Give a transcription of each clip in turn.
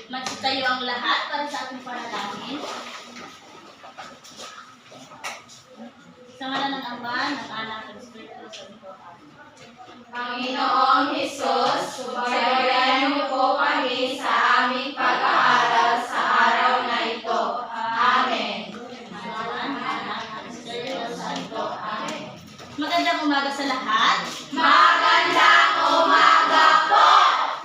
Magsitayo ang lahat para sa ating panalangin. Sa ngalan ng Ama, ng Anak, ng Espiritu Santo. Panginoong Hesus, subaybayan niyo po kami sa aming pag-aaral sa araw na ito. Amen. Sa ngalan ng Anak, ng Espiritu Santo. Amen. Magandang umaga sa lahat. Magandang umaga po!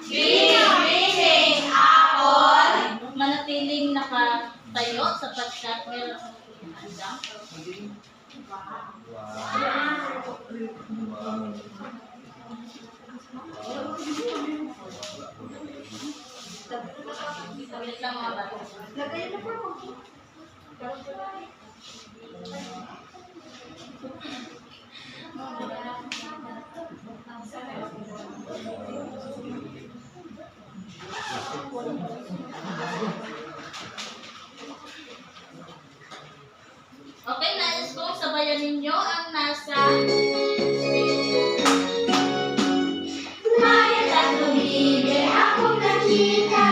Binibining apon! Manatiling nakatayo sapagkat meron akong handang. Wait lang mga bata. Okay, nais kong sabayan ninyo ang nasa Mayat at lumibig akong nakita,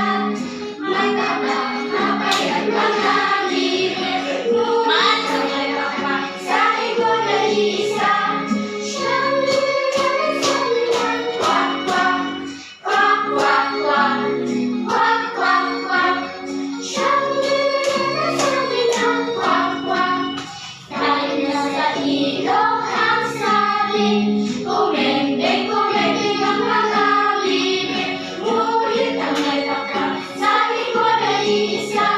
may tabang napayat mga libre. Ngunit sa may pakpak sa ikot na isa, siyang liligay sa nilang kwak kwak, kwak kwak kwak, kwak kwak kwak. Siyang liligay sa nilang kwak kwak, kahit nasa ilong ang sabi, kumendeng kumendeng ang mga bibig. Ngunit ang may pakpak sa likod ay isa,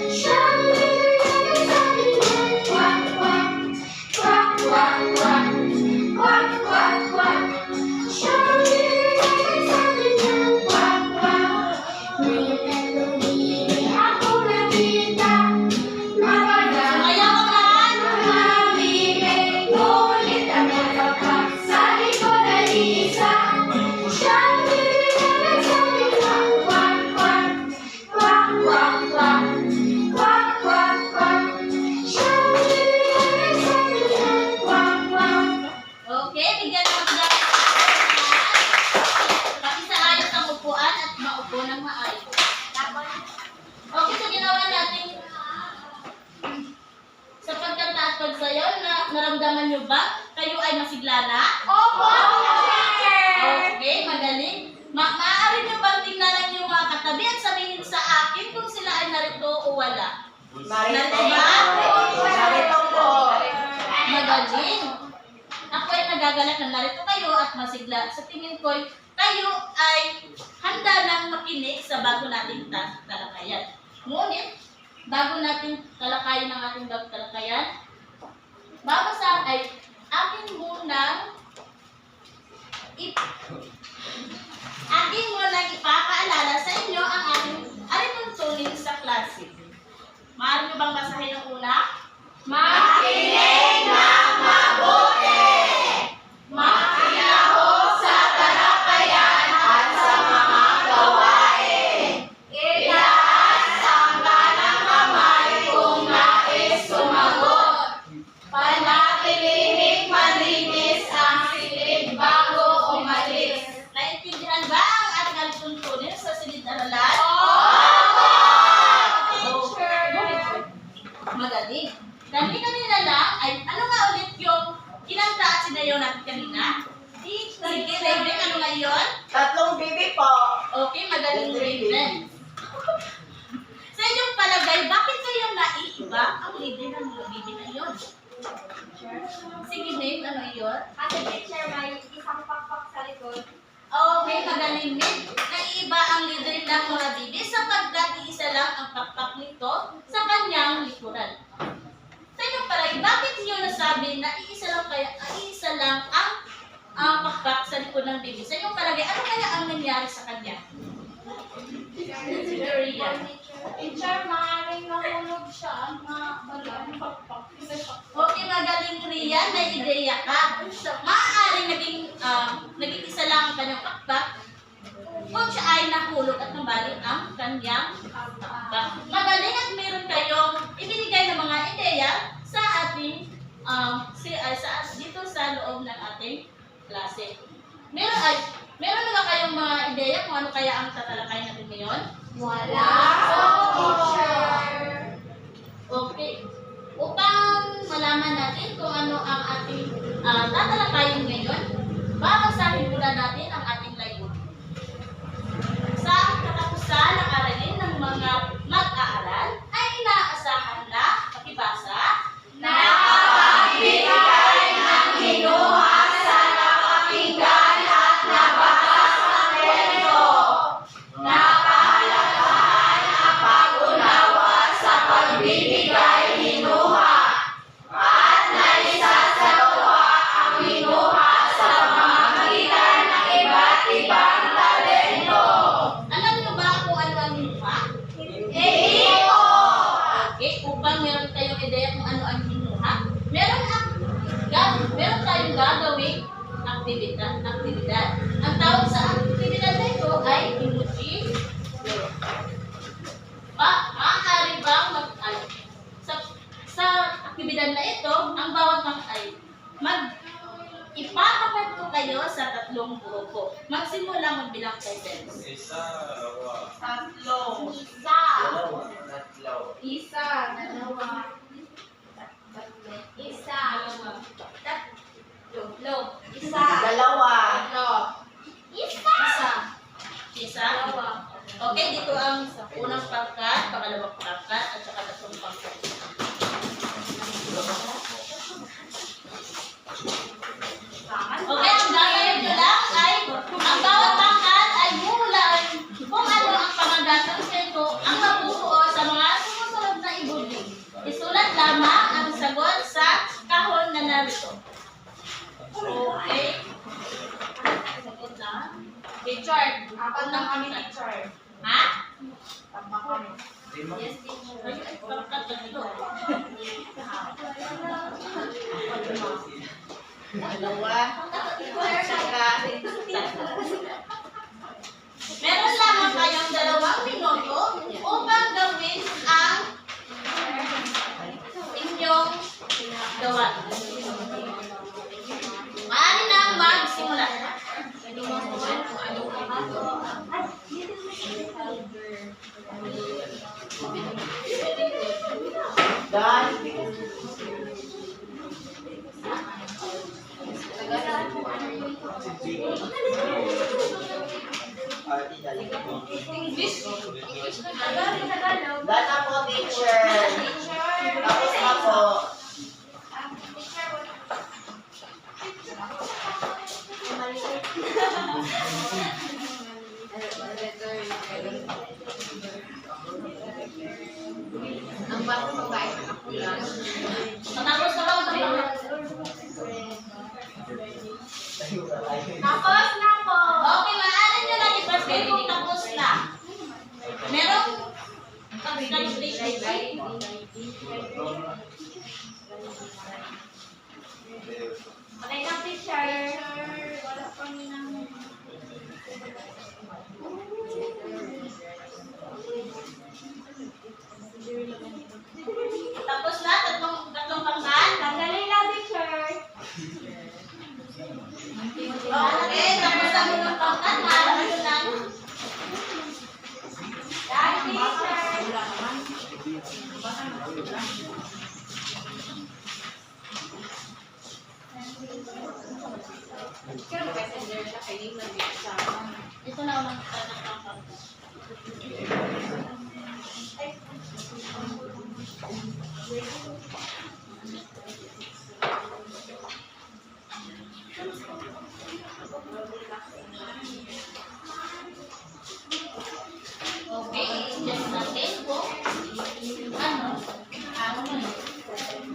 siyang liligay sa nilang kwak kwak, kwak kwak kwak, kwak kwak kwak. Siyang liligay sa nilang kwak kwak. Mayat at lumibig akong nakita, Ayaw ka! mga bibig. Ngunit ang may pakpak sa likod ay isa, siyang liligay sa nilang kwak kwak, kwak kwak kwak, kwak kwak kwak. Siyang liligay sa nilang kwak kwak. Okay, bigyan ng magdala. Pakisaayos ang upuan at maupo ng maayos. Okay, so ginawa natin sa pagkanta at pagsayaw na naramdaman nyo ba? Kayo ay masigla na? Opo, teacher! Okay, magaling. Maaari nyo bang tingnan ang inyong mga katabi at sabihin sa akin kung sila ay narito o wala? Narito ba? Narito po. Magaling. Ako ay nagagalak na narito kayo at masigla. Sa tingin ko, kayo ay handa nang makinig sa bago nating talakayan. Ngunit, bago natin talakayin ang ating talakayan, babasa ay akin munang ipapaalala sa inyo ang ating alituntunin sa klase. Maaari nyo bang basahin ang una? Makinig ng mabuti! Makiaho sa talakayan at sa mga gawain. Itaas ang kanang kamay kung nais sumagot. Panatilihin malinis ang silid bago umalis. Naintindihan ba ang ating alituntunin sa silid-aralan? Magaling. Kanina lang ay ano nga ulit yung kinanta at sinayaw natin kanina? Sige, Raven, ano nga yun? Tatlong bibi po. Okay, magaling Raven. Sa inyong palagay, bakit kayo naiiba ang libre ng mga bibi na yun? Sige, Nate, ano yun? Kasi teacher, may isang pakpak sa likod. Okay, magaling Nate. Naiiba ang libre ng mga bibi sapagkat iisa lang ang pakpak nito sa kanyang likuran. Sa inyong palagay, bakit niyo nasabi na iisa lang ang pakpak sa likod ng bibi? Sa inyong palagay, ano kaya ang nangyari sa kanya? Teacher, maaaring nahulog siya na balang pakpak. Okay, magaling Rian, may ideya ka. Maaaring naging isa lang ang kanyang pakpak kung siya ay nahulog at nabalik ang kanyang pakpak. Magaling at meron kayong ibinigay ng mga ideya sa ating dito sa loob ng ating klase. Meron na ba kayong mga ideya kung ano kaya ang tatalakayin natin ngayon? Wala po, teacher. Okay. Upang malaman natin kung ano ang ating tatalakayin ngayon, babasahin muna natin ang ating layunin. Sa katapusan ng aralin ng mga mag-aaral, ay inaasahan na makibasa Nakapagbigay ng kinuha sa napakinggan at nabasa sa kwento. Napahalagahan ang pag-unawa sa pagbibigay hinuha at naisasagawa ang hinuha sa pamamagitan ng iba't ibang talento. Alam niyo ba kung ano ang hinuha? Hindi po! Okay, upang meron kayong ideya kung ano ang hinuha, meron tayong gagawing aktibidad. Ang tawag sa aktibidad na ito ay emoji. Maaari bang sa aktibidad na ito, ang bawat ipapakwento kayo sa tatlong grupo. Magsimula magbilang kay Benz. Tatlo. Isa. Dalawa. Isa. Tatlo. Isa. Dalawa. Tatlo. Isa. Isa. Okay, dito ang unang pangkat, pangalawang pangkat, at saka tatlong pangkat. Okay, ang gagawin nyo lang ay, ang bawat pangkat ay huhulaan kung ano ang pamagatang kwento ang mabubuo sa mga sumusunod na ibuli. Isulat lamang ang sagot sa kahon na narito. Okay. Sagot lang. Teacher, apat lang kami, teacher. Ha? Tama kami. Yes, teacher. Ay, pangkat na ito. Dalawa. Meron lamang kayong 2 minuto upang gawin ang inyong gawa. Maaari na magsimula. Dan. Dan na po, teacher. Tapos na po. Ang bago babae na kapulan. Matapos na ba ang gawa? Tapos na po. Okay, maaari nyo lang i-perceive kung tapos na. Merong calculation. Okay na, teacher. Wala kami ng... Tapos na, tatlong pangkat. Tanggalin lang, teacher. Okay, tapos na mo ng pangkat. Maaari nyo lang. Dahil, teacher. Ito na unang pangkat. Okay, just natin kung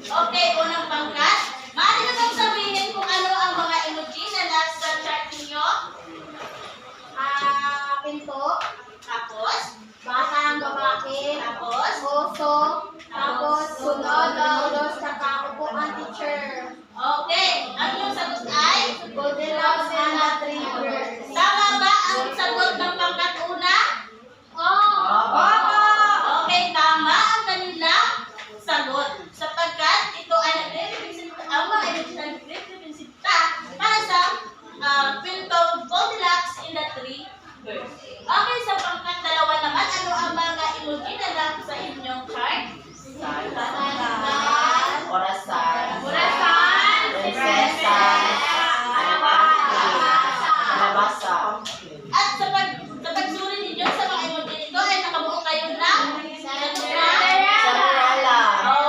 okay, unang pangkat. Maaari na bang sabihin kung ano ang mga emoji na nasa chart ninyo? Pinto. Tapos, Bata ang babae. tapos, Oso. Tapos, sunod ang ulos. Saka ako po ang teacher. okay. Ang inyong sagot ay? Goldilocks Okay, sa pangkat dalawa naman, ano ang mga emoji na lang sa inyong chart? Orasan. Orasan. Prinsesa. Kalabasa. At sa pagsuri ninyo sa mga emoji nito ay nakabuo kayo ng Sarala.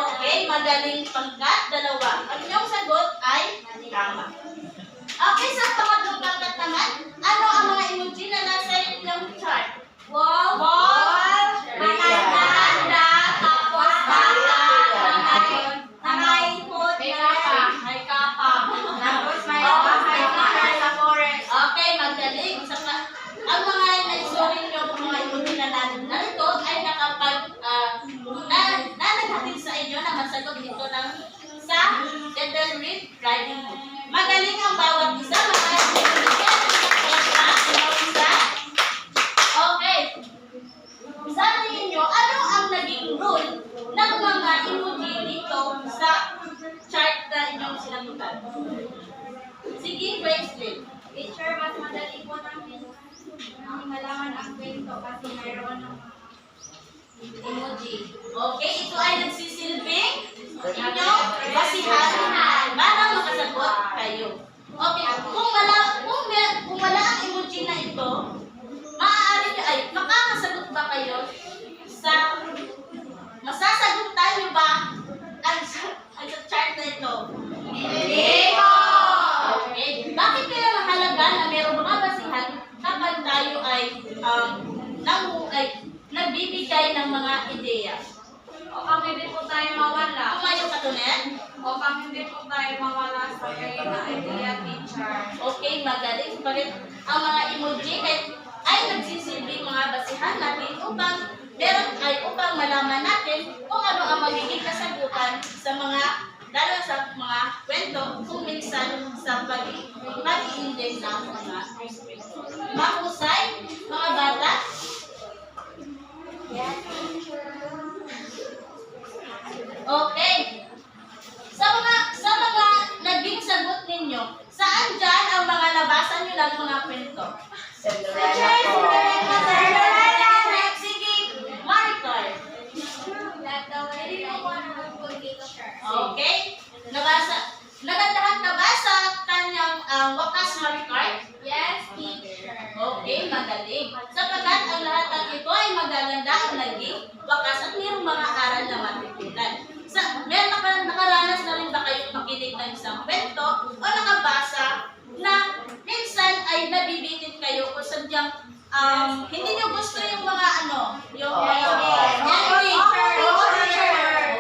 Okay, magaling pangkat dalawa. Ang inyong sagot ay tama. Okay, sa pangatlong pangkat naman, ano ang mga emoji na nasa inyong chart? Wall. Matanda. Tapos bata. Nakaipot. May kapa. Tapos may bahay sa forest. Okay, magaling. Ang mga naisuri nyo mga emoji na narito ay naghatid sa inyo na masagot dito ng sa Little Red Riding Hood. Magaling ang bawat isa, mga okay. Sa tingin nyo, ano ang naging rule ng mga emoji dito sa chart na inyong sinagutan? Sige, Bracelet. Teacher, mas madali po namin malaman ang kwento kasi mayroon ng Emoji. Okay, ito ay nagsisilbing inyong basihan para makasagot kayo. Okay, kung wala ang emoji na ito, maaari nyo ay makakasagot ba kayo sa masasagutan nyo ba ang sa chart na ito? Hindi po! Okay, bakit kaya mahalaga na mayroong mga basihan kapag tayo ay nagbibigay ng mga ideya? O kami din po tayo mawala. Tumayo ka tunet? O kami din po tayo mawala sa kayo na idea, teacher. Okay, magaling. Bakit ang mga emoji ay nagsisilbing mga basihan natin upang malaman natin kung ano ang magiging kasagutan sa mga lalo sa mga kwento kung minsan sa pag-i-index ng mga mahusay, mga bata. Okay. Sa mga naging sagot ninyo, saan dyan ang mga nabasa nyo ng mga kwento? Cinderella po. Sige, Maricar. Okay? Nagandahan ka ba sa kanyang wakas, Maricar? Yes, teacher. Okay, magaling. Sapagkat ang lahat ng ito ay magaganda ang naging wakas at mayroong mga aral na matutunan. Nakaranas na rin ba kayong makinig ng isang kwento o nakabasa na minsan ay nabibitin kayo o sadyang hindi nyo gusto yung mga yung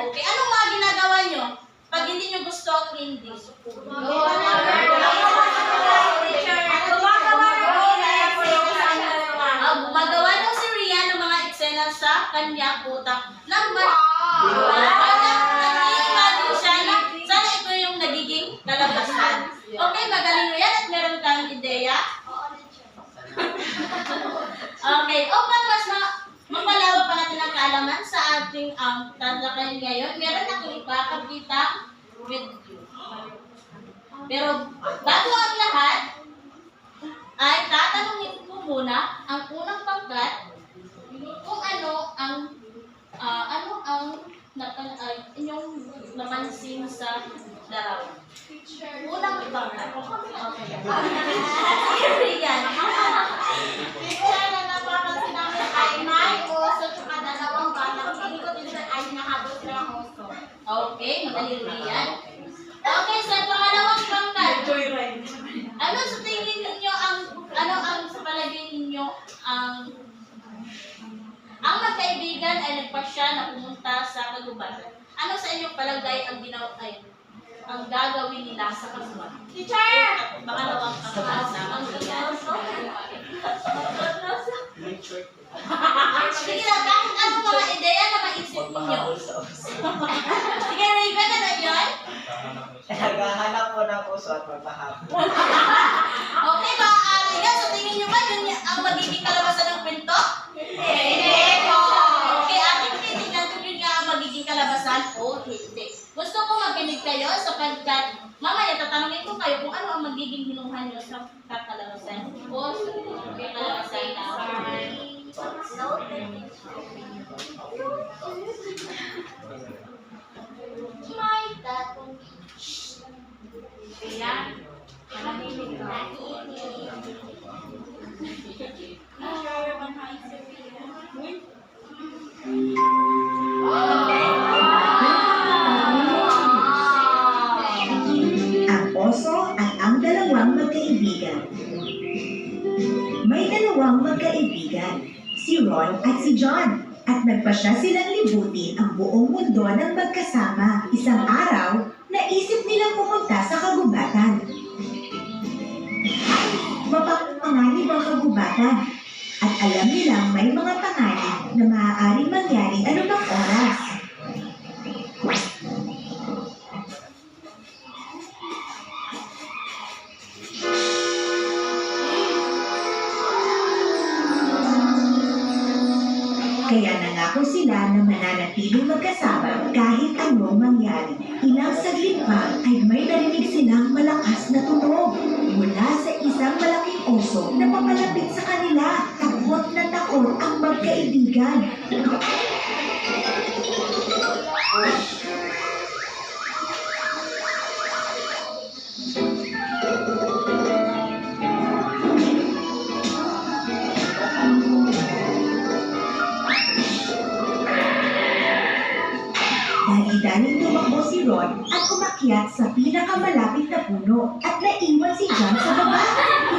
Okay, anong mga ginagawa nyo pag hindi nyo gusto ang hindi? Gumagawa daw si Rian ng mga eksena sa kanya utak ng nag-i-imagine siya na sana ito yung nagiging kalabasan. Okay, magaling Rian at meron kang ideya? Okay, upang mas mapalawak pa natin ang kaalaman sa ating talakayan ngayon, meron akong ipapakita with you. Pero bago ang lahat, ay tatanungin ko muna ang unang pangkat kung ano ang inyong napansin sa larawan. Unang pangkat. Okay. Yan. Teacher, na napapansin namin ay may oso tsaka dalawang bata. Hindi ko din ay nahabot ng oso. Okay, magaling yan. Okay, sa pangalawang pangkat. Ano sa tingin ninyo sa palagay ninyo ang magkaibigan ay nagpasya na pumunta sa kagubatan? Ano sa inyong palagay ang gagawin nila sa kagubatan? Teacher! Pangalawang pangkat sa pangkat. Sige lang, kahit anong mga ideya na maisip ninyo. Sige, Raven, ano yun? Naghahanap po ng puso at magpahapon. Okay ba? Sa tingin nyo ba yun ang magiging kalabasan ng kwento? Hindi po! Okay, ating titignan kung yun nga ang magiging kalabasan o hindi. Gusto ko makinig kayo sapagkat mamaya tatanungin ko kayo kung ano ang magiging hinuhan nyo sa kakalabasan o sa kalabasan na Ang oso at ang dalawang magkaibigan. May dalawang magkaibigan, si Ron at si John, at nagpasya silang libutin ang buong mundo ng magkasama. Isang araw, naisip nilang pumunta sa kagubatan. Mapapanganib ang kagubatan, at alam nilang may mga panganib na maaaring mangyari anumang oras. Kaya nangako sila na mananatiling magkasama kahit anong mangyari. Ilang saglit pa ay may narinig silang malakas na tunog mula sa isang malaking oso na papalapit sa kanila. Takot na takot ang magkaibigan. Dali-daling tumakbo si Ron at umakyat sa pinakamalapit na puno at naiwan si John sa baba.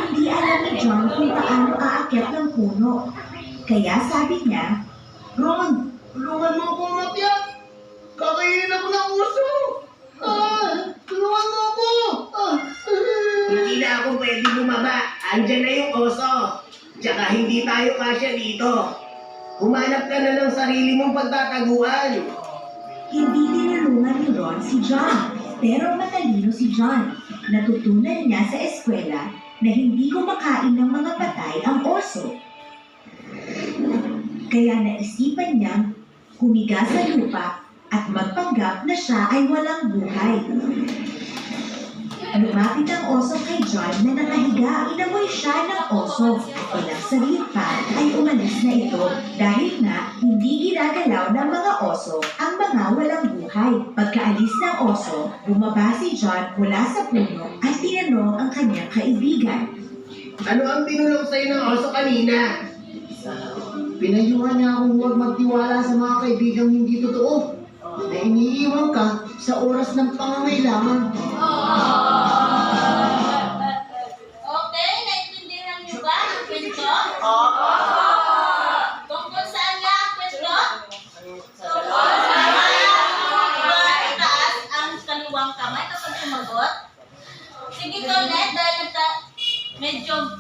Hindi alam ni John kung paano aakyat ng puno. Kaya sabi niya, Ron, tulungan mo ako umakyat! Kakainin ako ng uso! Tulungan mo ako! Hindi na ako pwede bumaba. Andyan na yung oso. Tsaka hindi tayo kasya dito. Humanap ka na ng sarili mong pagtataguan. hindi tinulungan ni Ron si John. Pero matalino si John. Natutunan niya sa eskwela na hindi kumakain ng mga patay ang oso. Kaya naisipan niyang humiga sa lupa at magpanggap na siya ay walang buhay. Lumapit ang oso kay John na nakahiga. Inamoy siya ng oso at ilang saglit pa ay umalis na ito dahil nga hindi ginagalaw ng mga oso ang mga walang buhay. Pagkaalis ng oso, bumaba si John mula sa puno at tinanong ang kanyang kaibigan. Ano ang tinulong sa'yo ng oso kanina? Pinayuhan niya akong huwag magtiwala sa mga kaibigang hindi totoo. Na iniiwan ka sa oras ng pangangailangan. Okay, naintindihan niyo ba ang kwento? Oo. Tungkol saan nga ang kwento? Sa Itaas ang kaliwang kamay kapag sumagot. Sige, Tonet, dahil medyo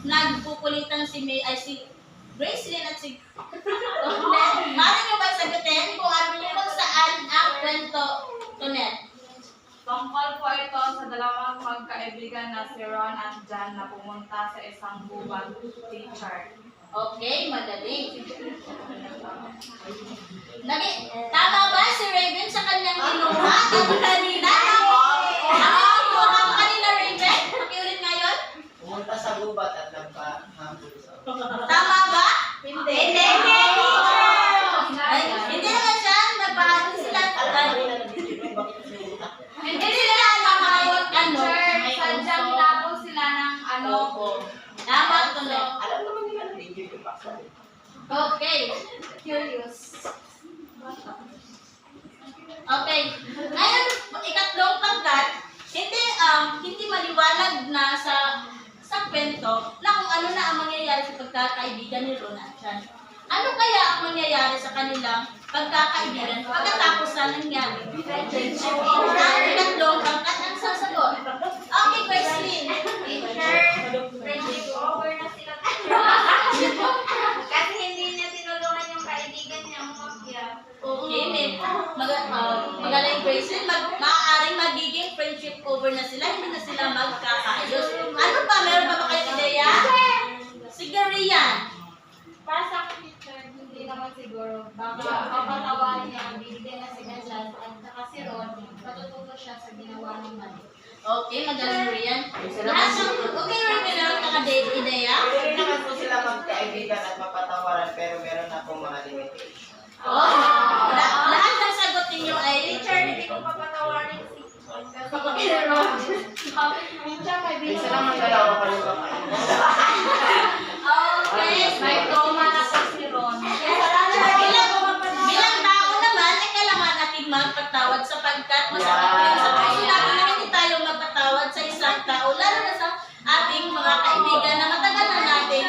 nagpupulitan si May, ay si Gracelyn at si Tonet. Mari niyo ba sagutin kung ano niyo kung saan ang kwento, Tonet? Tungkol po ito sa dalawang magkaibigan na si Ron at John na pumunta sa isang gubat teacher. Okay, magaling. Tama ba si Raven sa kanyang ginawa? Ano kanina? Ano ang ginawa mo kanina, Raven? Pakiulit ngayon? Pumunta sa gubat at nagpa-humble sa Tama ba? Hindi. Ay, hindi naman siya. Nagpaano sila. Bakit sinuta? Hindi sila nakayon. Ano? Sadyang tapos sila ng ano. Tama ito na. Alam naman nila na video yung paksa. Okay. Curious. Okay. Ngayon, ikatlong pangkat, hindi maliwanag na sa kwento na kung ano na ang mangyayari sa pagkakaibigan ni Ron at John. Ano kaya ang mangyayari sa kanilang pagkakaibigan pagkatapos na nangyari? Friendship. Ang ikatlong pangkat ang sasagot. Okay, Gracelyn. Friendship over na sila. Kasi hindi niya tinulungan yung kaibigan niya umakyat. Okay, magaling Gracelyn. Maaaring magiging friendship over na sila, hindi na sila magkakaayos. Ano pa? Meron pa ba kayong ideya? Sige, Rian. Para sa akin, teacher, hindi naman siguro. Baka papatawarin niya, bibigyan na si John at saka si Ron, matututo siya sa ginawa ng mali. Okay, magaling Rian. Okay, Rian, meron ka ideya? Pwede naman po sila magkaibigan at mapatawaran pero meron na pong mga limitation. Oh, lahat ng sagot ninyo ay Teacher, hindi ko papatawarin si Minsan may Ibig binigay naman dalawa pa yung kakain. Okay. May toma na po si Ron. Bilang tao naman, ay kailangan natin magpatawad sapagkat masakit rin sa puso natin na hindi tayo magpatawad sa isang tao, lalo na sa ating mga kaibigan na matagal na natin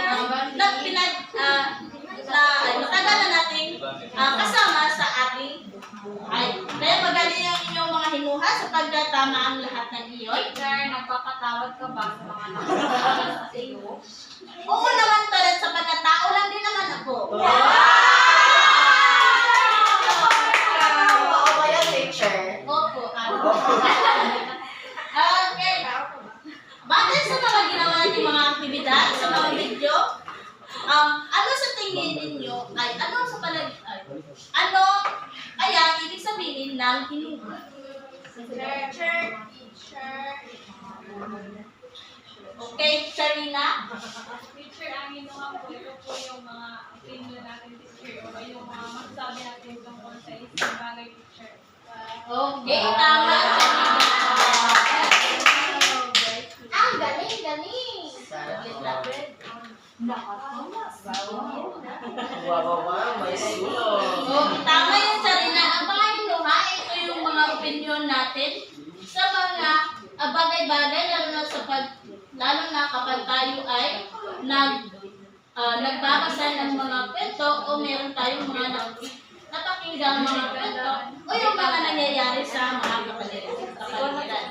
matagal na nating kasama sa ating buhay. Kaya magaling ang inyong mga hinuha sapagkat tama ang lahat ng iyon. Teacher, nagpapatawad ka ba sa mga nakakasama sa iyo? Oo naman tulad sa pagkatao lang din naman ako. Oo ba yan, teacher? Opo, ako. Okay. Bakit sa mga ginawa natin mga aktibidad, sa mga video, ano sa tingin ninyo ay ano sa ano kaya ibig sabihin ng hinuha? Teacher. Okay, Sharina? Teacher, ang inuha po, ito po yung mga opinion natin, teacher. O yung mga masasabi natin tungkol sa isang bagay, teacher. Okay, tama. Ang galing! Saglit lang. Wow, may sulo. Tama yun, Sarina. Ang mga hinuha, ito yung mga opinion natin sa mga bagay-bagay, lalo na kapag tayo ay nagbabasa ng mga kwento o meron tayong mga napakinggang mga kwento o yung mga nangyayari sa mga kapaligiran.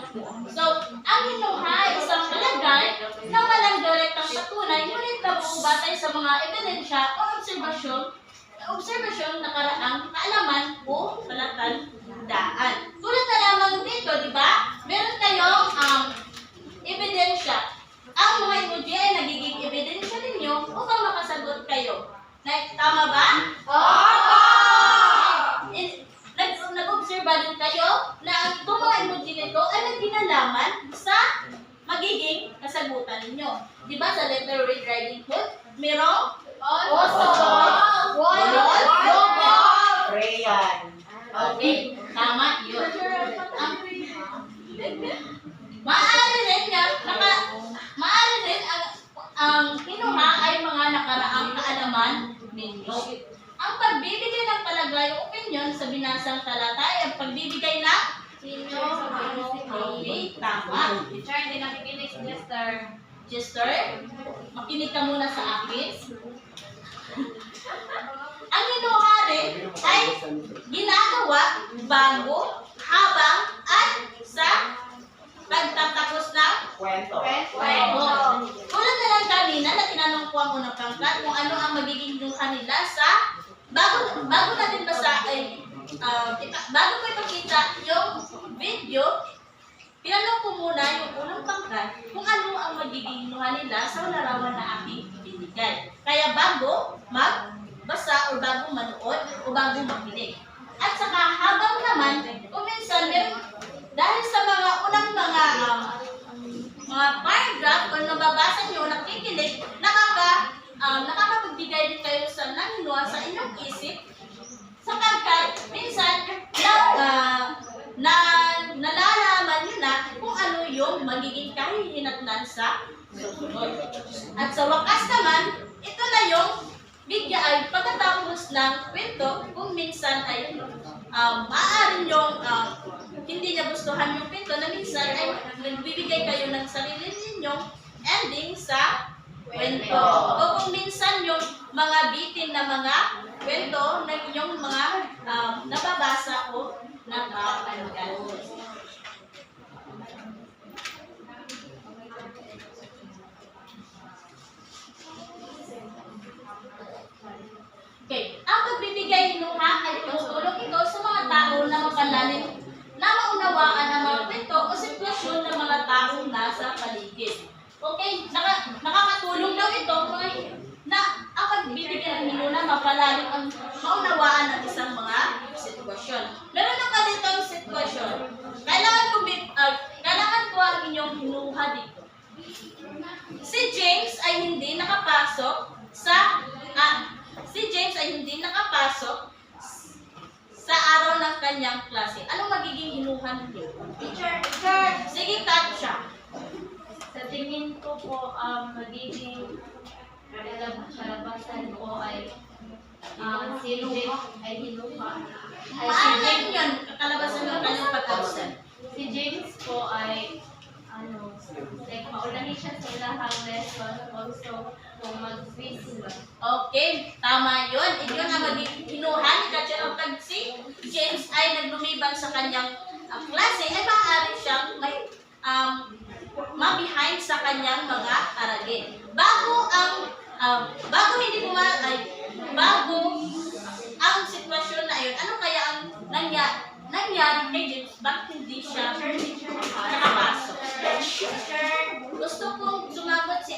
So, ang hinuha ay isang palagay na walang direktang patunay, ngunit nabuo batay sa mga ebidensya o obserbasyon nakaraang kaalaman o palatandaan. Tulad na lamang dito, di ba? Meron kayong ebidensya. Ang mga emoji ay nagiging ebidensya ninyo upang makasagot kayo. Tama ba? Oo! Nag-observe din kayo na ang itong mga emoji nito ay nagkinalaman sa magiging kasagutan ninyo. Di ba sa letter Red Riding Hood, merong oso, lobo, Rayan. okay, tama yun. Maaari rin ang kinuha ay mga nakaraang kaalaman ninyo. Ang pagbibigay ng palagay o opinion sa binasang talata ay ang pagbibigay ng okay, tama. Teacher, hindi nakikinig si Jester. Jester, makinig ka muna sa akin. Ang hinuha rin ay ginagawa bago, habang, at sa pagtatapos ng Kwento. tulad na lang kanina na tinanong ko ang unang pangkat kung ano ang magiging hinuha nila sa bago natin basahin, bago ko ipakita yung video, tinanong ko muna yung unang pangkat kung ano ang magiging hinuha nila sa larawan na aking binigay. Kaya bago magbasa o bago manood o bago makinig. At saka habang naman, kung minsan dahil sa mga unang mga paragraph o nababasa nyo, nakikinig, nakakapagbigay din kayo sa nanginuha sa inyong isip sapagkat minsan nalalaman nyo na kung ano yung magiging kahihinatnan sa susunod. At sa wakas naman, ito na yung video ay pagkatapos ng kwento kung minsan ay maaari yung hindi niya gustuhan yung kwento na minsan ay nagbibigay kayo ng sarili ninyong ending sa kwento. O kung minsan yung mga bitin na mga kwento na inyong mga nababasa o napapanood. Okay, ang pagbibigay hinuha ay tutulong ito sa mga tao na mapalalim na maunawaan ang mga kwento o sitwasyon ng mga taong nasa paligid. Okay, nakakatulong daw ito na ang pagbibigay ng hinuha mapalalim ang maunawaan ng isang mga sitwasyon. Meron na pa dito ang sitwasyon. Kailangan ko ang inyong hinuha dito. Si James ay hindi nakapasok sa araw ng kanyang klase. Anong magiging hinuha ninyo? Teacher! Sige, Katya. Sa tingin ko po, magiging kalabasan ko ay si James ay hinuha. Ay, si Paano James, yun? Kakalabasan ng kanyang pag-absent. si James po ay like maulahin siya sa ilahang lesson, also kung mag-quiz sila. Okay, tama yun. Yun ang magiging kinuha ni Teacher of Tag si James ay naglumibang sa kanyang klase, ay maaari siyang may ma-behind sa kanyang mga aralin. Bago ang sitwasyon na yun, ano kaya ang nangyari kay James? Bakit hindi siya nakapasok? Gusto kong sumagot si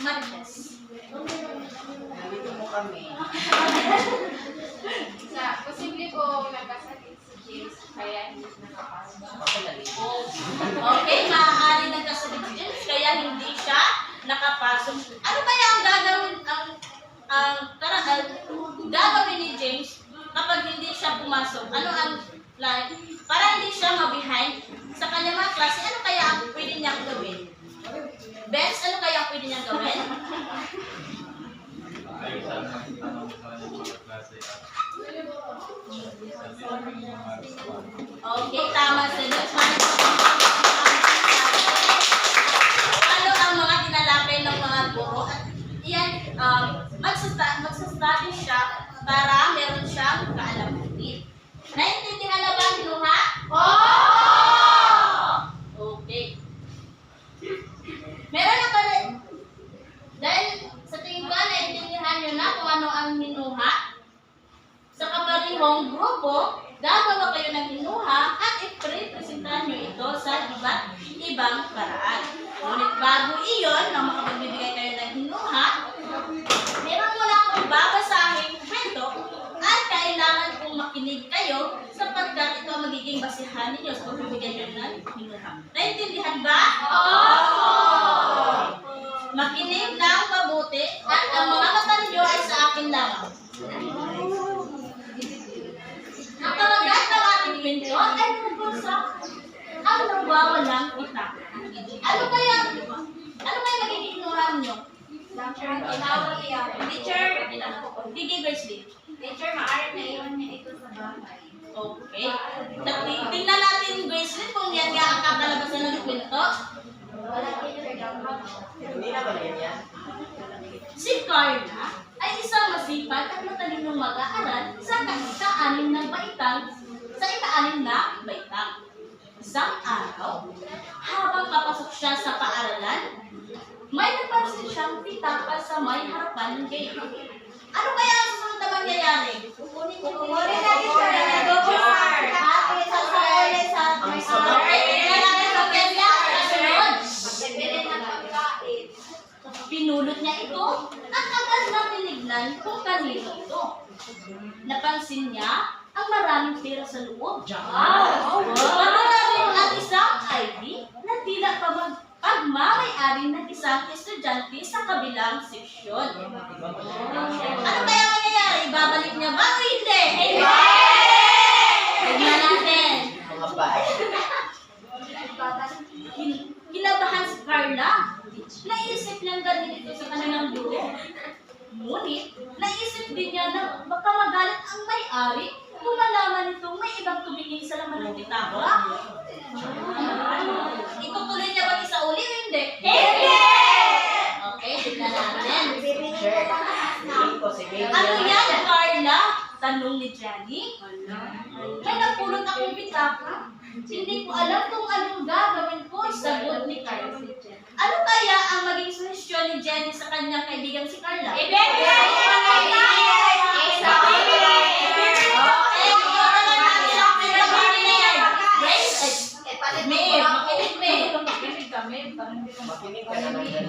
Martes. Nandito mo kami. Posible po nagkasakit si James kaya hindi nakapasok. Okay, maaari nagkasabit si James kaya hindi siya nakapasok. Ano kaya ang gagawin ni James kapag hindi siya pumasok? Ano ang like, para hindi siya ma-behind sa kanyang mga klase, ano kaya ang pwede niyang gawin? Benz, ano kaya ang pwede niyang gawin? Ayusan magtanong sa mga klase at Okay, tama sa Diyos. Ano ang mga tinalakay ng mga guro? At iyan, magsastudy siya para meron siyang kaalaman. Naintindihan na ba ang hinuha? Okay. Meron na pala, dahil sa tingin ko, naintindihan nyo na kung ano ang hinuha. Sa kaparihong grupo, gagawa kayo ng hinuha at i-presentahan nyo ito sa iba't ibang paraan. Ngunit bago iyon, nang makapagbibigay kayo ng hinuha, meron muna akong babasahing kwento at kailangan kong makinig kayo sapagkat ito ang magiging basihan ninyo sa pagbibigay nyo ng hinuha. Naintindihan ba? Makinig ng mabuti at ang mga mata ninyo ay sa akin lamang. Ang kawagan ng ating kwento ay tungkol sa ang nawawalang kita. Ano kaya magiging hinuha nyo? Tinawag niya. Teacher, Gigi Grizzly. Teacher, maaari na iwan niya ito sa bahay. Okay. Tingnan natin, Grizzly, kung yan nga ang kakalabasan ng kwento. Wala teacher dapat. Hindi naman yan. Si Carla ay isang masipag at matalinong mag-aaral sa ika-anim na baitang. Isang araw, habang papasok siya sa paaralan, may napansin siyang pitaka sa may harapan ng gate. Ano kaya ang susunod na mangyayari? Kukunin na teacher. Nag-go-bar. At isasauli sa may Okay, tingnan natin ang kanya. Kasunod. Bibili ng pagkain. Pinulot niya ito at agad na tinignan kung kanino ito. Napansin niya ang maraming pera sa loob. Maraming ang isang ID na tila pagmamayari ng isang estudyante sa kabilang seksyon. Ano kaya mangyayari? Ibabalik niya ba o hindi? Tignan natin. Mga bahay. Kinabahan si Carla. Naisip niyang galing ito sa kanilang guro. Ngunit, naisip din niya na baka magalit ang may-ari kung malaman nitong may ibang tumingin sa laman ng pitaka. Itutuloy niya ba sa uli o hindi? Okay, tignan natin. Sige. Ano yan, Carla? Tanong ni Jenny. May napulot akong pitaka. Hindi ko alam kung anong gagawin ko, sagot ni Carla. Ano kaya ang maging solusyon ni Jenny sa kanyang kaibigan si Carla? Makinig ka naman dyan.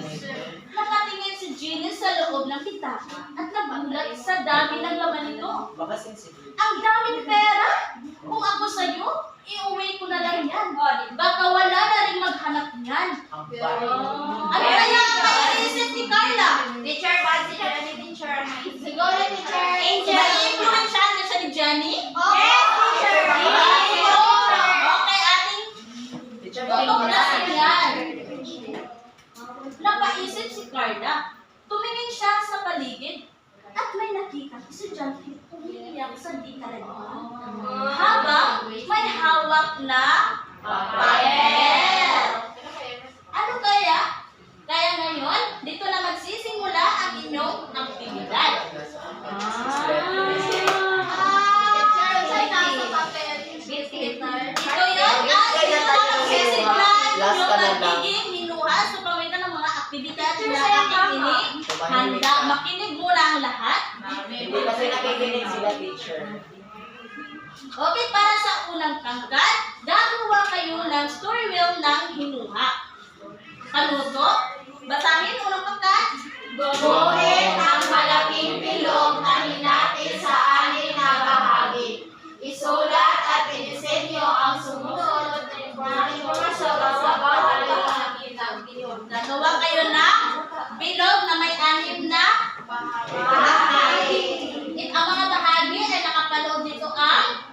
Nakatingin si Jenny sa loob ng pitaka at nagulat sa dami ng laman nito. Baka sensitive. Ang daming pera! Kung ako sa'yo, iuwi ko na lang yan. Baka wala na rin maghanap niyan. Ang bahay. Ano kaya ang maiisip ni Carla? Teacher, ba si Jenny teacher? Siguro, teacher. Nai-influensyahan na siya ni Jenny? Yes, teacher. Okay, ating Teacher, tutuklasin yan. estudyante umiiyak sa di kalagman. Habang may hawak na papel. Ano kaya? Kaya ngayon, dito na magsisimula ang inyong aktibidad. Ito yun, dito na magsisimula ang inyong magiging minuha sa pamitan ng mga aktibidad na nakikinig. Handa, makinig muna ang lahat. Hindi kasi nakikinig sila, teacher. Okay, para sa unang pangkat, gagawa kayo ng story wheel ng hinuha. Ano to? Basahin unang pangkat. Guguhin ang malaking bilog na hinati sa anim na bahagi. Isulat at idisenyo ang sumunod na impormasyon sa bawat bahagi ng bilog. Gagawa kayo ng bilog na may anim na bahagi. Ang mga bahagi ay nakapaloob dito ang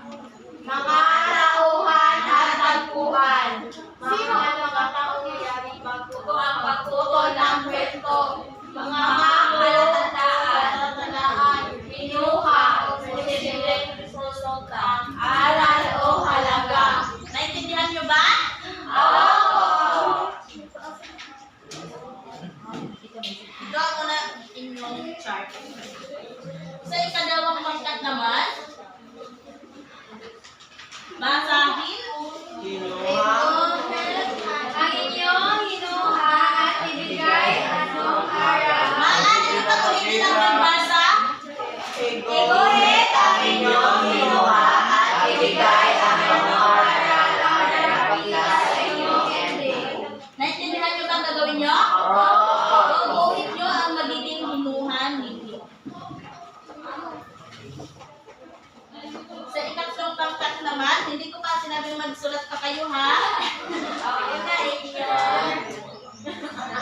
Mga tauhan at tagpuan. Sino ang mga taong yayaring magtuto ang pagtuto ng kwento? Mga palatandaan, pinuha, o posibleng resulta, aral o halaga. naintindihan nyo ba? Oo! Ito ako na inyong chart. Sa ikadawang pangkat naman, basahin. Ang inyong hinuha at ibigay anong aral. Maaari nyo ba ulitin ang nagbasa? Iguhit ang inyong hinuha at ibigay anong aral para makita sa inyong ending. Naintindihan nyo ba ang gagawin nyo? Guguhin nyo ang magiging hinuhan ninyo. Sa ikatlong pangkat naman, hindi ko pa sinabing magsulat pa kayo, ha? Yun na,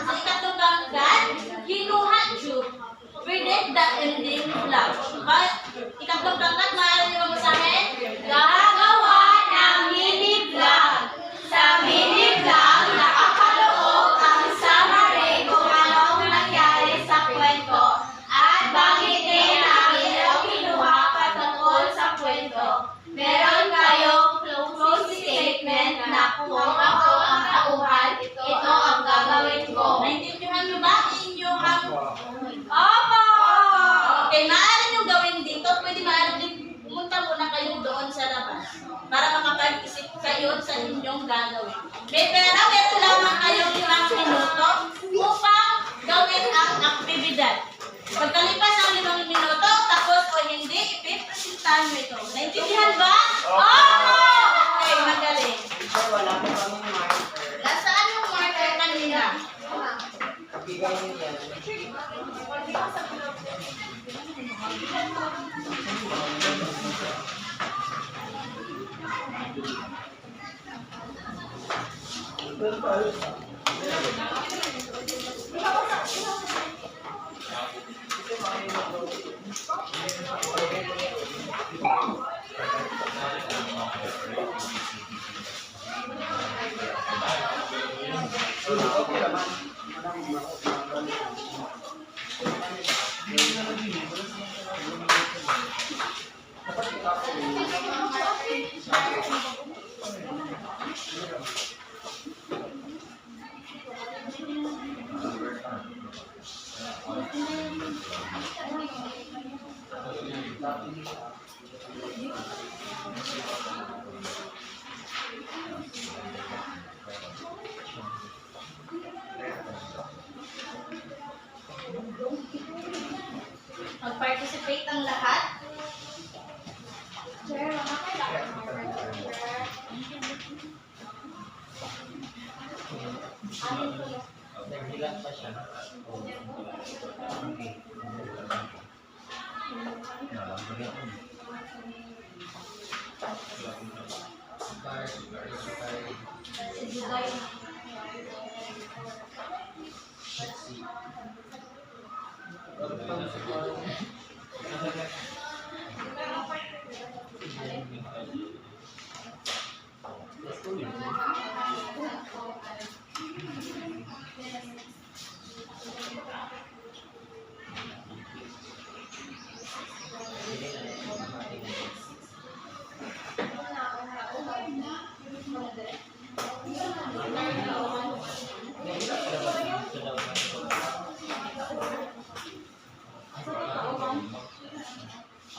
sa ikatlong pangkat, hinuha nyo. Predict the ending vlog. Ikatlong pangkat, maaari nyo mabasahin? Gagawa ng mini vlog. Sa mini vlog, nakakaloob ang summary kung anong nangyari sa kwento at banggitin ang inyong kinuha patungkol sa kwento. Meron kayong closing statement na kung ako ang tauhan, ito ang gagawin ko. Naintindihan nyo ba? Inyong ang... Opo! Okay, maaari nyo gawin dito. Pwede maaari din pumunta muna kayo doon sa labas para makapag-isip kayo sa inyong gagawin. May pera, meron lamang kayong 5 minuto upang gawin ang aktibidad. Pagkalipas ng 5 minuto, tapos o hindi, ipipresentahan mo ito. Naintindihan ba? Oo! Okay, magaling. Teacher, wala po kami marker. Nasaan yung marker kanina? Bigay niyo yan. Mag-participate ang lahat. Sir, mga kailangan mo sir. Naghilang pa siya.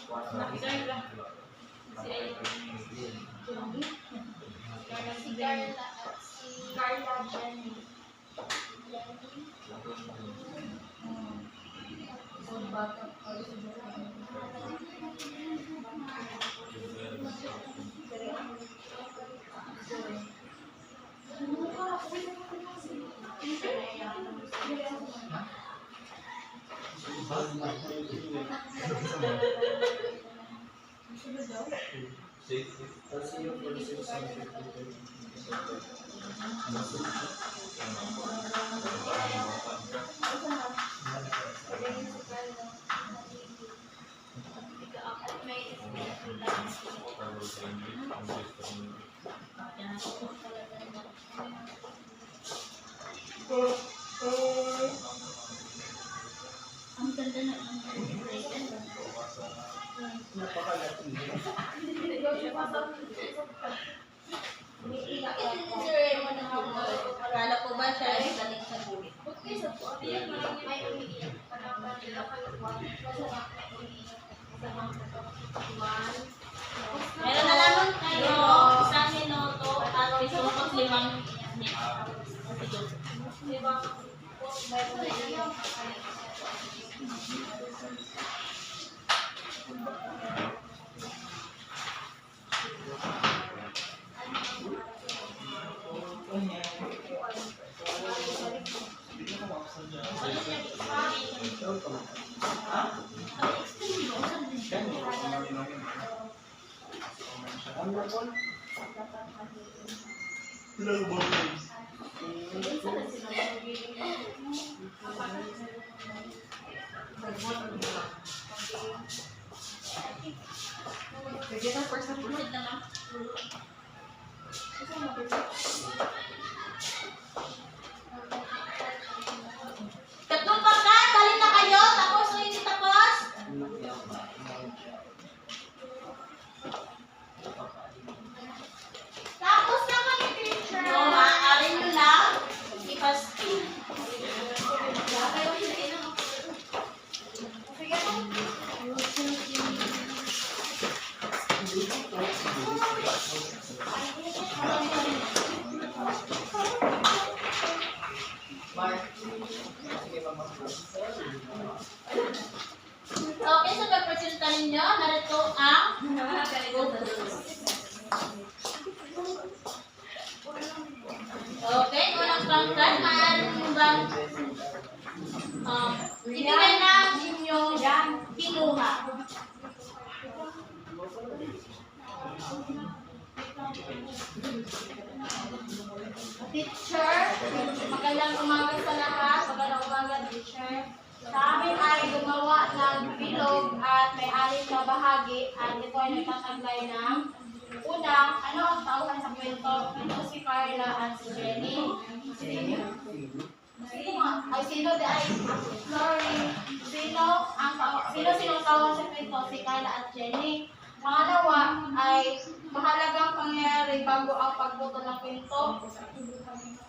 Si Carla at si Carla Jenny. At may Ang ganda na ang Akala ko ba siya ay galing sa bulit? may umiiyak pa naman nila Meron na naman kayo isang minuto at isuot 5 Tatlong pangkat, balik na kayo, tapos o hindi tapos? Tapos na kami, teacher. So, maaaring nyo lang ipaspin. Mark. Sige, mama. Okay, so pagpresenta ninyo, narito ang Okay, unang pangkat, maaaring nyo bang ibigay na inyong kinuha. Teacher, magandang umaga sa lahat. Magandang umaga, teacher. Sa amin ay gumawa ng bilog at may 6 na bahagi at ito ay nagtataglay ng unang, ano ang tauhan sa kwento? Ito si Carla at si Jenny. Ay, sino di ay, sorry. Sino tawag sa kwento? Si Carla at Jenny. Pangalawa ay mahalagang pangyayari bago ang pagbuto ng kwento.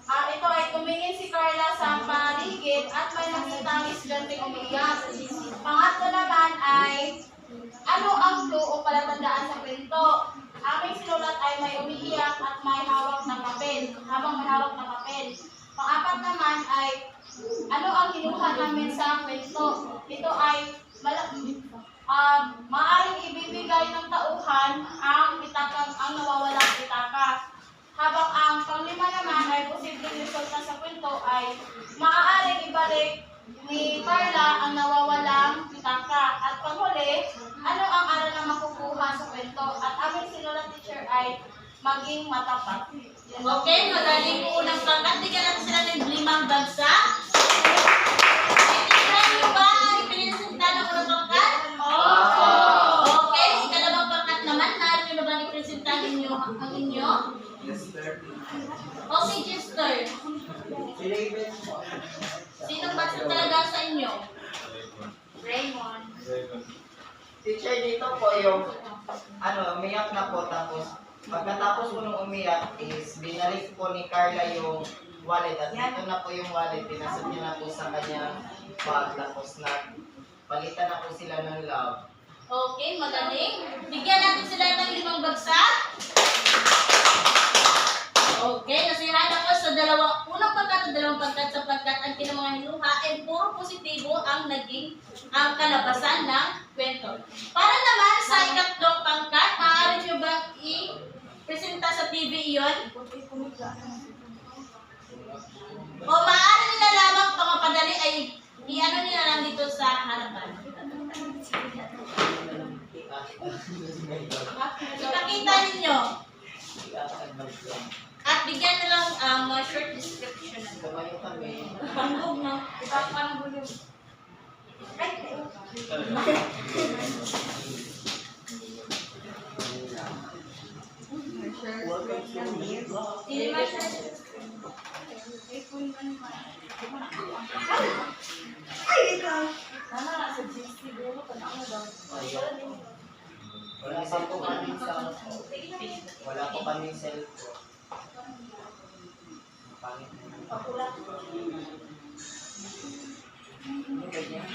Ito ay tumingin si Carla sa paligid at may nakitang estudyanteng umiiyak. Pangatlo naman ay ano ang clue o palatandaan sa kwento. Aming sinulat ay may umiiyak at may hawak na papel, habang may hawak na papel. Pang-apat naman ay ano ang kinuha namin sa kwento. Ito ay maaaring ibibigay ng tauhan ang pitakang ang nawawalang pitaka. Habang ang panglima naman ay posibleng resulta sa kwento ay maaaring ibalik ni Carla ang nawawalang pitaka. At panghuli, ano ang aral na makukuha sa kwento? At aming sinulat, teacher, ay maging matapat. Okay, magaling po unang pangkat. Bigyan natin sila ng 5 bagsak. Itignan nyo ba ang ipinisinta ng unang pangkat? Okay, ikalawang pangkat naman. Naarin nyo na ba ipinisenta ninyo ang inyo? Okay, Chester. Sinong basa talaga sa inyo? Raymond. Teacher, dito po yung, umiyak na po, tapos, pagkatapos po nung umiyak is, binalik po ni Carla yung wallet, at dito na po yung wallet, pinasok niya na po sa kanyang bag, tapos palitan na po sila ng love. Okay, magaling. Bigyan natin sila ng 5 bagsak. Okay, nasiyahan ako sa unang pagkat at dalawang pagkat sapagkat ang kinamang hinuha ay puro positibo ang naging kalabasan ng kwento. Para naman sa ikatlong pangkat, maaari nyo bang i-presenta sa TV iyon? O maaari nila lamang pamapadali ay i-ano nila lang dito sa harapan. Ipakita ninyo. At bigyan na lang mga short description. Tumayo kami. Pangog na. Ipapangog yung... Hindi ba siya? Wala pa po kami sa wala pa kami cellphone. Pangit. Ganyan.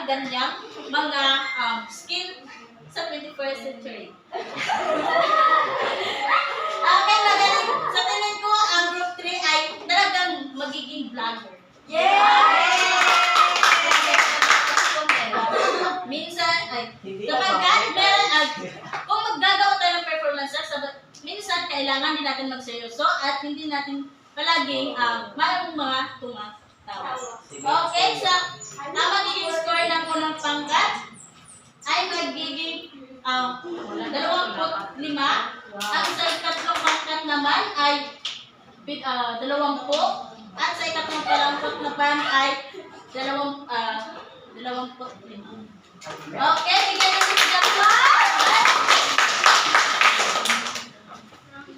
ganyang mga skill sa 21st century. Okay, magaling. Sa tingin ko, ang group 3 ay talagang magiging vlogger. Minsan, kapag meron, kung maggagawa tayo ng performances, minsan kailangan din natin magseryoso at hindi natin palaging mayroong mga tumatawa. Okay, so ang magiging score ng unang pangkat ay magiging 25. Ang sa ikatlong pangkat naman ay 20. At sa ikatlong pangkat naman ay 25. Okay, bigyan natin sila po.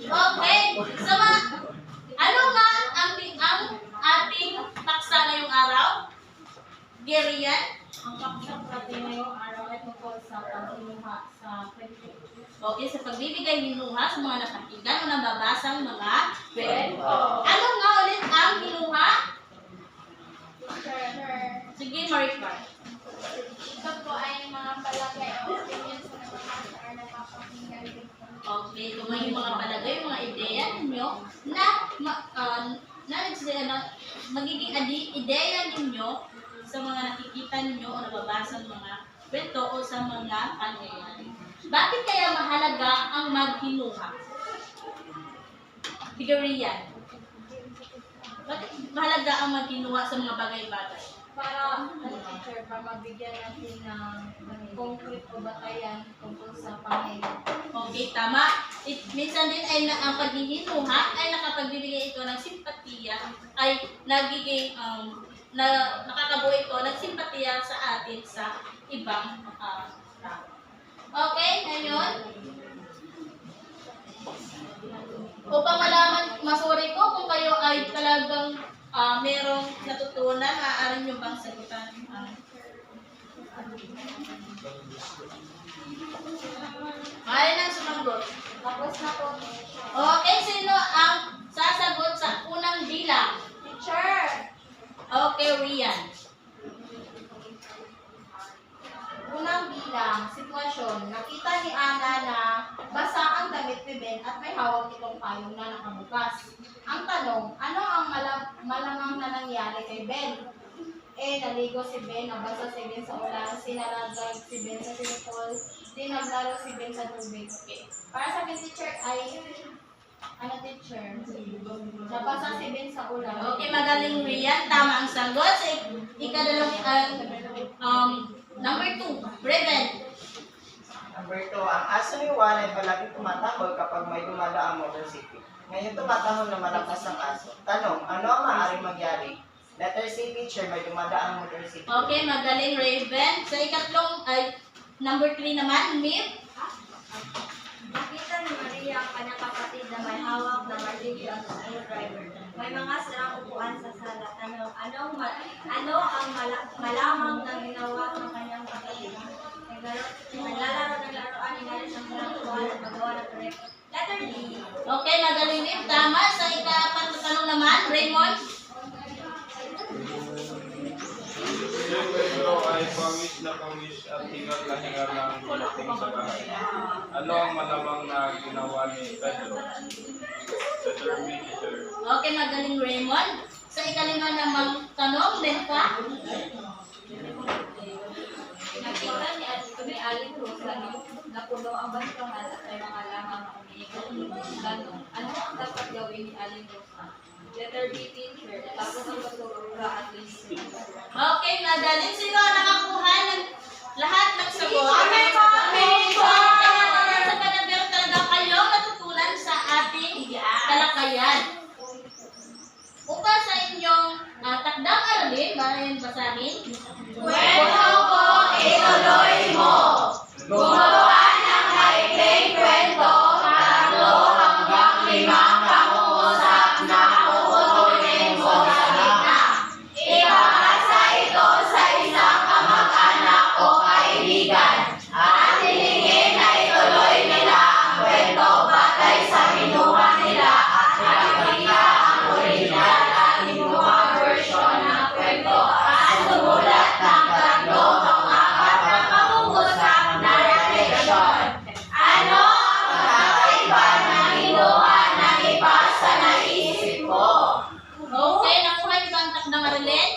Okay, so ano nga ang ating paksa ngayong araw? Gerian? Ang paksa natin ngayong araw ay tungkol sa paghinuha sa kwento. Okay, sa pagbibigay hinuha sa mga napakigan o nababasang mga kwento. Ano nga ulit ang hinuha? Sige, Maricor. Ito po ay mga palagay o opinion sa nababasa or napapakinggan. Okay, kung may mga palagay, mga ideya ninyo na magiging ideya ninyo sa mga nakikita ninyo o nababasa mga kwento o sa mga pangyayari. Bakit kaya mahalaga ang maghinuha? Figurian. Bakit mahalaga ang maghinuha sa mga bagay-bagay? Para, teacher, para mabigyan natin ng concrete o batayan tungkol sa pangyayari. Okay, tama. Minsan din ay ang paghihinuha ay nakapagbibigay ito ng simpatiya, ay nagiging nakakabuo ito ng simpatiya sa atin sa ibang tao. Okay, ngayon, upang malaman, masuri ko kung kayo ay talagang merong natutunan, maaari nyo bang sagutan? Maaari nang sumagot. Tapos na po. Okay, sino ang na nakabukas. Ang tanong, ano ang malamang na nangyari kay Ben? A. Naligo si Ben, nabasa si Ben sa ulan, sinalagag si Ben sa swimming pool, naglaro si Ben sa tubig. Okay. Para sa akin, teacher, ay, ano teacher? Nabasa si Ben sa ulan. Okay, magaling Rian. Tama ang sagot. Sa number 2, Raven. Number 2, ang aso ni Juan ay palagi tumatahol kapag may dumadaang motorsiklo. Ngayon tumatahol na malakas ang aso. Tanong, ano ang maaaring mangyari? Letter C, teacher, may dumadaang motorsiklo. Okay, magaling Raven. Sa ikatlong, ay, number 3 naman, Mip. Nakita ni Maria ang kanyang kapatid na may hawak na martilyo at screwdriver. May mga sarang upuan sa sala. Ano ang malamang na ginawa ng kanyang kapatid? Naglalaro ng laruan ni Maria sa sarang upuan at magawa ng correct. Letter D. Okay, magaling Mip. Tama. Sa ika-4 na tanong naman, Raymond. Si Pedro ay pawis na pawis at hingal na hingal ng pagdating sa bahay. Ano ang malamang na ginawa ni Pedro? Letter B, teacher. Okay, magaling Raymond. Sa ika-5 namang tanong, Lenka. Nakita ni Aling Rosa na puno ang bastongan at may mga lamang na umiikot. Tanong, ano ang dapat gawin ni Aling Rosa? Letter B, teacher. Tapos ang basura at least. Okay, magaling. Sino ang nakakuha ng lahat ng sagot? Kami po! Sa panabiro talaga kayo matutunan sa ating talakayan. Upang sa inyong takdang aralin, bayan basahin. Kwento ko, ituloy mo. Gumawa ng maikling kwento, 3 hanggang 5 pangungusap na kukunin mo sa gitna. Ipapasa ito sa isang kamag-anak o kaibigan. At hilingin na ituloy nila ang kwento batay sa binuha nila at ipakita ang original at binuha version ng kwento at sumulat ng 3 o 4 na pangungusap na refleksyon. Ano ang kakaiba ng binuha na iba sa naisip ko? Okay, nakuha niyo ba ang takdang aralin?